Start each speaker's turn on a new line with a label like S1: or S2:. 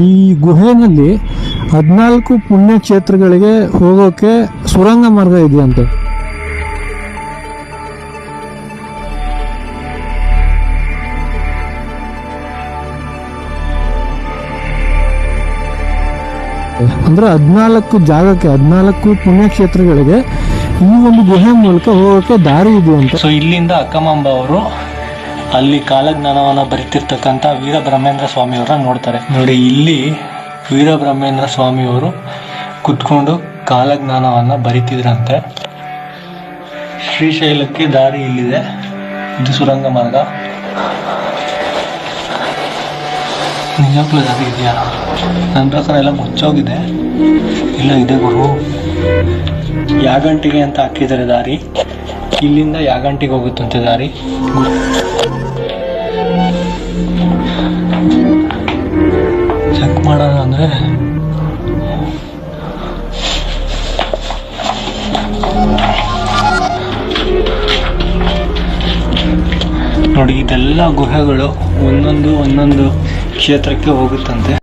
S1: ಈ ಗುಹೆನಲ್ಲಿ 14 ಪುಣ್ಯಕ್ಷೇತ್ರಗಳಿಗೆ ಹೋಗೋಕೆ ಸುರಂಗ ಮಾರ್ಗ ಇದೆಯಂತೆ. ಅಂದ್ರೆ 14 ಜಾಗಕ್ಕೆ 14 ಪುಣ್ಯಕ್ಷೇತ್ರಗಳಿಗೆ ಈ ಒಂದು ಗುಹೆ ಮೂಲಕ ಹೋಗೋಕೆ ದಾರಿ ಇದೆಯಂತೆ.
S2: ಸೊ ಇಲ್ಲಿಂದ ಅಕ್ಕಮಾಂಬ ಅವರು ಅಲ್ಲಿ ಕಾಲಜ್ಞಾನವನ್ನ ಬರಿತಿರ್ತಕ್ಕಂಥ ವೀರಬ್ರಹ್ಮೇಂದ್ರ ಸ್ವಾಮಿಯವರನ್ನ ನೋಡ್ತಾರೆ. ನೋಡಿ, ಇಲ್ಲಿ ವೀರಬ್ರಹ್ಮೇಂದ್ರ ಸ್ವಾಮಿಯವರು ಕುತ್ಕೊಂಡು ಕಾಲಜ್ಞಾನವನ್ನ ಬರಿತಿದ್ರಂತೆ. ಶ್ರೀಶೈಲಕ್ಕೆ ದಾರಿ ಇಲ್ಲಿದೆ. ಇದು ಸುರಂಗ ಮಾರ್ಗ. ನಿಜಕ್ಕೂ ದಾರಿ ಇದೆಯಾ? ನನ್ನ ಪ್ರಕಾರ ಎಲ್ಲ ಮುಚ್ಚೋಗಿದೆ. ಇಲ್ಲ, ಇದೆ ಗುರು. ಯಾಗಂಟಿಗೆ ಅಂತ ಹಾಕಿದ್ದಾರೆ ದಾರಿ. ಇಲ್ಲಿಂದ ಯಾಗಂಟಿಗೆ ಹೋಗುತ್ತಂತೆ ದಾರಿ. ಚೆಕ್ ಮಾಡೋಣ ಅಂದ್ರೆ ನೋಡಿ, ಇದೆಲ್ಲ ಗುಹೆಗಳು ಒಂದೊಂದು ಕ್ಷೇತ್ರಕ್ಕೆ ಹೋಗುತ್ತಂತೆ.